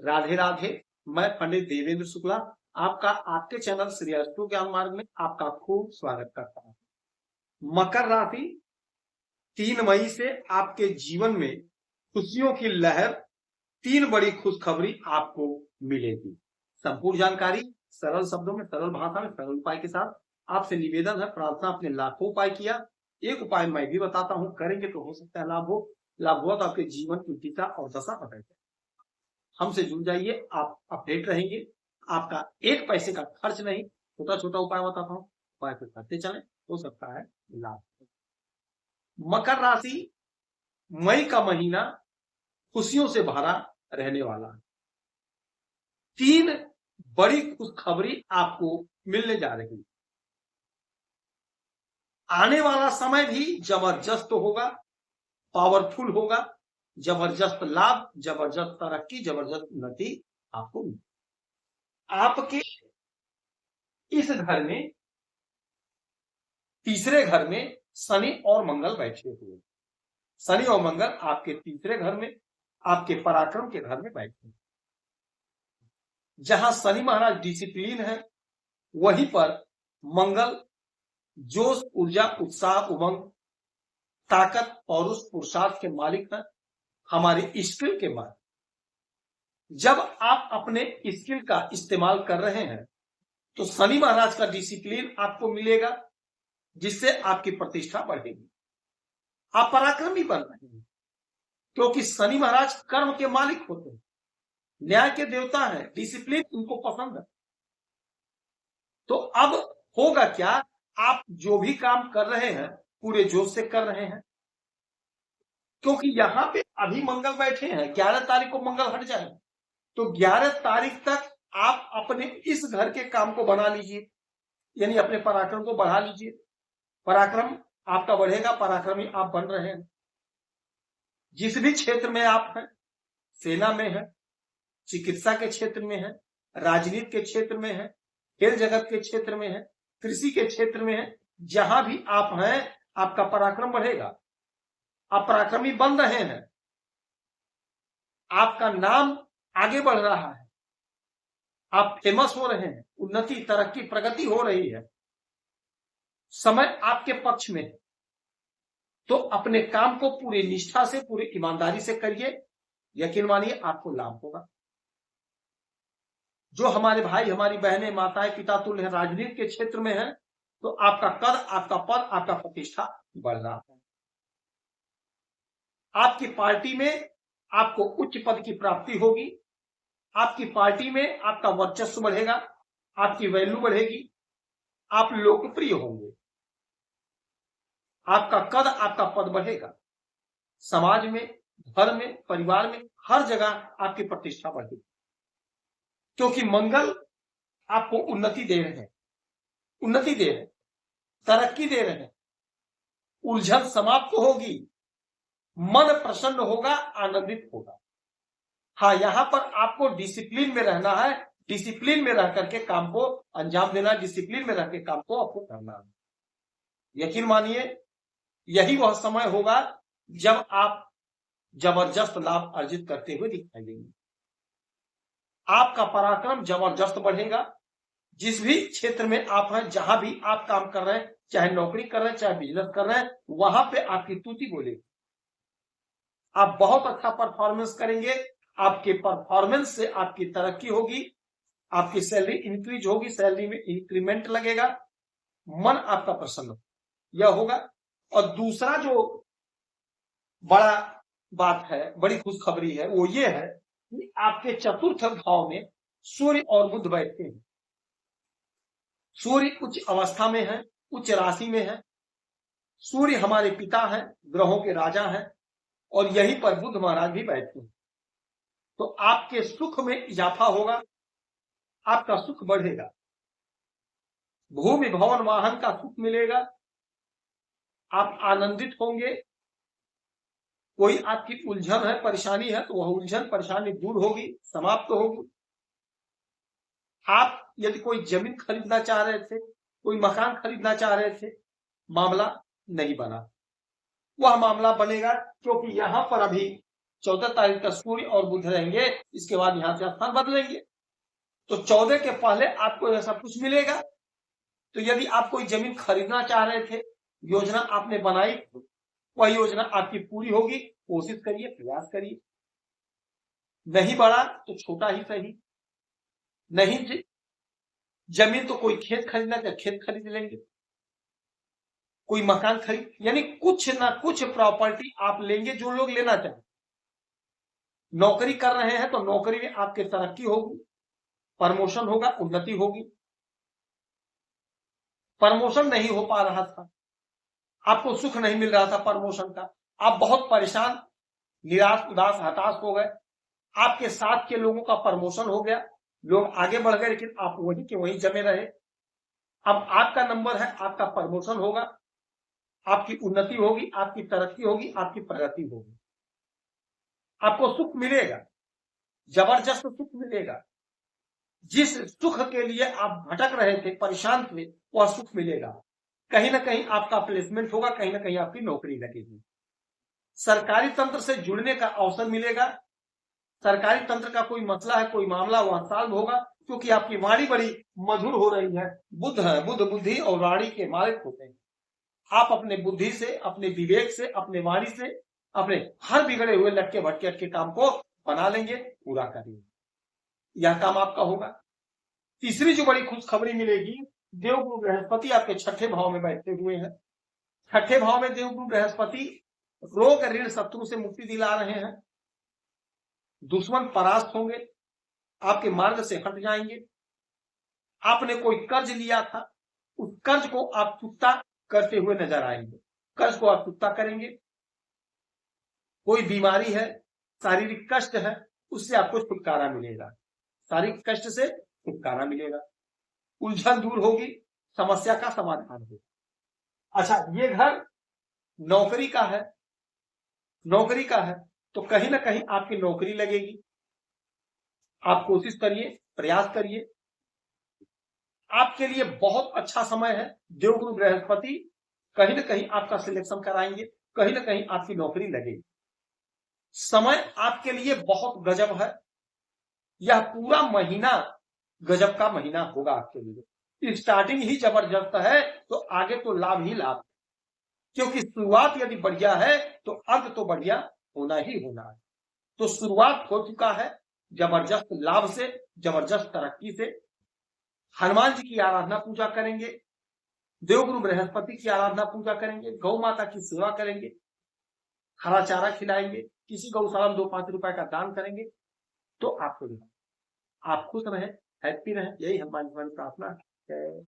राधे राधे। मैं पंडित देवेंद्र शुक्ला आपका आपके चैनल श्री अस्तु ज्ञान मार्ग में आपका खूब स्वागत करता हूं। मकर राशि 3 मई से आपके जीवन में खुशियों की लहर, 3 बड़ी खुशखबरी आपको मिलेगी। संपूर्ण जानकारी सरल शब्दों में, सरल भाषा में, सरल उपाय के साथ आपसे निवेदन है, प्रार्थना आपने लाखों उपाय किया, एक उपाय मैं भी बताता हूं, करेंगे तो हो सकता है लाभ हो। लाभ हुआ तो आपके जीवन की दिशा और दशा बदल जाए। हमसे जुड़ जाइए, आप अपडेट रहेंगे, आपका एक पैसे का खर्च नहीं। छोटा छोटा उपाय बताता हूं, उपाय पे करते चले, हो सकता है लाभ। मकर राशि, मई का महीना खुशियों से भरा रहने वाला है। 3 बड़ी खुशखबरी आपको मिलने जा रही है। आने वाला समय भी जबरदस्त होगा, पावरफुल होगा, जबरदस्त लाभ, जबरदस्त तरक्की, जबरदस्त उन्नति आपको मिलेगी। आपके इस घर में, तीसरे घर में शनि और मंगल बैठे हुए। शनि और मंगल आपके तीसरे घर में, आपके पराक्रम के घर में बैठे। जहां शनि महाराज डिसिप्लिन है, वहीं पर मंगल जोश, ऊर्जा, उत्साह, उमंग, ताकत, पौरुष, पुरुषार्थ के मालिक हैं, हमारी स्किल के मालिक। जब आप अपने स्किल का इस्तेमाल कर रहे हैं तो शनि महाराज का डिसिप्लिन आपको मिलेगा, जिससे आपकी प्रतिष्ठा बढ़ेगी, आप पराक्रमी बन रहे हैं, क्योंकि शनि महाराज कर्म के मालिक होते हैं, न्याय के देवता हैं, डिसिप्लिन उनको पसंद है। तो अब होगा क्या, आप जो भी काम कर रहे हैं पूरे जोश से कर रहे हैं, क्योंकि यहां पे अभी मंगल बैठे हैं। 11 तारीख को मंगल हट जाएगा, तो 11 तारीख तक आप अपने इस घर के काम को बना लीजिए, यानी अपने पराक्रम को बढ़ा लीजिए। पराक्रम आपका बढ़ेगा, पराक्रमी आप बन रहे हैं। जिस भी क्षेत्र में आप हैं, सेना में है, चिकित्सा के क्षेत्र में है, राजनीति के क्षेत्र में है, खेल जगत के क्षेत्र में है, कृषि के क्षेत्र में है, जहां भी आप हैं आपका पराक्रम बढ़ेगा, आप पराक्रमी बन रहे हैं, आपका नाम आगे बढ़ रहा है, आप फेमस हो रहे हैं, उन्नति, तरक्की, प्रगति हो रही है, समय आपके पक्ष में है। तो अपने काम को पूरी निष्ठा से, पूरी ईमानदारी से करिए, यकीन मानिए आपको लाभ होगा। जो हमारे भाई, हमारी बहनें, माताएं, पिता तुल्य है, राजनीति के क्षेत्र में है, तो आपका कद, आपका पद, आपका प्रतिष्ठा बढ़ रहा है। आपकी पार्टी में आपको उच्च पद की प्राप्ति होगी, आपकी पार्टी में आपका वर्चस्व बढ़ेगा, आपकी वैल्यू बढ़ेगी, आप लोकप्रिय होंगे, आपका कद, आपका पद बढ़ेगा, समाज में, घर में, परिवार में, हर जगह आपकी प्रतिष्ठा बढ़ेगी, क्योंकि मंगल आपको उन्नति दे रहे हैं, उन्नति दे रहे हैं, तरक्की दे रहे हैं, उलझन समाप्त होगी, मन प्रसन्न होगा, आनंदित होगा। हाँ, यहां पर आपको डिसिप्लिन में रहना है, डिसिप्लिन में रह करके काम को अंजाम देना, डिसिप्लिन में रह के काम को आपको करना है। यकीन मानिए यही वह समय होगा जब आप जबरदस्त लाभ अर्जित करते हुए दिखाई देंगे। आपका पराक्रम जबरदस्त बढ़ेगा। जिस भी क्षेत्र में आप हैं, जहां भी आप काम कर रहे हैं, चाहे नौकरी कर रहे हैं, चाहे बिजनेस कर रहे हैं, वहां पे आपकी तूती बोलेगी, आप बहुत अच्छा परफॉर्मेंस करेंगे, आपके परफॉर्मेंस से आपकी तरक्की होगी, आपकी सैलरी इंक्रीज होगी, सैलरी में इंक्रीमेंट लगेगा, मन आपका प्रसन्न यह होगा। और दूसरा जो बड़ा बात है, बड़ी खुशखबरी है, वो ये है कि आपके चतुर्थ भाव में सूर्य और बुध बैठते हैं। सूर्य उच्च अवस्था में है, उच्च राशि में है। सूर्य हमारे पिता हैं, ग्रहों के राजा हैं, और यहीं पर बुध महाराज भी बैठते हैं। तो आपके सुख में इजाफा होगा, आपका सुख बढ़ेगा, भूमि भवन वाहन का सुख मिलेगा, आप आनंदित होंगे। कोई आपकी उलझन है, परेशानी है, तो वह उलझन परेशानी दूर होगी, समाप्त होगी। आप यदि कोई जमीन खरीदना चाह रहे थे, कोई मकान खरीदना चाह रहे थे, मामला नहीं बना, वह मामला बनेगा, क्योंकि यहां पर अभी 14 तारीख तक सूर्य और बुध रहेंगे, इसके बाद यहां से स्थान बदलेंगे। तो 14 के पहले आपको यह सब कुछ मिलेगा। तो यदि आप कोई जमीन खरीदना चाह रहे थे, योजना आपने बनाई, वह योजना आपकी पूरी होगी। कोशिश करिए, प्रयास करिए। नहीं बढ़ा तो छोटा ही सही। नहीं जमीन तो कोई खेत खरीदना चाहे खेत खरीद लेंगे, कोई मकान खरीद, यानी कुछ ना कुछ प्रॉपर्टी आप लेंगे जो लोग लेना चाहें। नौकरी कर रहे हैं तो नौकरी में आपकी तरक्की होगी, प्रमोशन होगा, उन्नति होगी। प्रमोशन नहीं हो पा रहा था, आपको सुख नहीं मिल रहा था प्रमोशन का, आप बहुत परेशान, निराश, उदास, हताश हो गए। आपके साथ के लोगों का प्रमोशन हो गया, लोग आगे बढ़ गए, लेकिन आप वहीं के वहीं जमे रहे। अब आपका नंबर है, आपका प्रमोशन होगा, आपकी उन्नति होगी, आपकी तरक्की होगी, आपकी प्रगति होगी, आपको सुख मिलेगा, जबरदस्त सुख मिलेगा। जिस सुख के लिए आप भटक रहे थे, परेशान थे, वह सुख मिलेगा। कहीं ना कहीं आपका प्लेसमेंट होगा, कहीं ना कहीं आपकी नौकरी लगेगी, सरकारी तंत्र से जुड़ने का अवसर मिलेगा। सरकारी तंत्र का कोई मसला है, कोई मामला, वह सॉल्व होगा, क्योंकि आपकी वाणी बड़ी मधुर हो रही है। बुध है, बुध बुद्धि और वाणी के मालिक होते हैं। आप अपने बुद्धि से, अपने विवेक से, अपने वाणी से, अपने हर बिगड़े हुए लटके भटके के काम को बना लेंगे, पूरा करेंगे, यह काम आपका होगा। तीसरी जो बड़ी खुशखबरी मिलेगी, देवगुरु बृहस्पति आपके छठे भाव में बैठे हुए हैं। छठे भाव में देवगुरु बृहस्पति रोग, ऋण, शत्रु से मुक्ति दिला रहे हैं। दुश्मन परास्त होंगे, आपके मार्ग से हट जाएंगे। आपने कोई कर्ज लिया था, उस कर्ज को आप चुकता करते हुए नजर आएंगे, कर्ज को आप चुकता करेंगे। कोई बीमारी है, शारीरिक कष्ट है, उससे आपको छुटकारा मिलेगा, शारीरिक कष्ट से छुटकारा मिलेगा, उलझन दूर होगी, समस्या का समाधान होगा। अच्छा, ये घर नौकरी का है, नौकरी का है, तो कहीं ना कहीं आपकी नौकरी लगेगी। आप कोशिश करिए, प्रयास करिए, आपके लिए बहुत अच्छा समय है। देवगुरु बृहस्पति कहीं ना कहीं आपका सिलेक्शन कराएंगे, कहीं ना कहीं आपकी नौकरी लगेगी। समय आपके लिए बहुत गजब है, यह पूरा महीना गजब का महीना होगा आपके लिए। स्टार्टिंग ही जबरदस्त है, तो आगे तो लाभ ही लाभ, क्योंकि शुरुआत यदि बढ़िया है तो अंत तो बढ़िया होना ही होना है। तो शुरुआत हो चुका है जबरदस्त लाभ से, जबरदस्त तरक्की से। हनुमान जी की आराधना पूजा करेंगे, देवगुरु बृहस्पति की आराधना पूजा करेंगे, गौ माता की सेवा करेंगे, हरा चारा खिलाएंगे, किसी गौशाला में 2-5 रुपए का दान करेंगे, तो आपको आप खुश रहें, हैप्पी रहें, यही हमारी प्रार्थना है।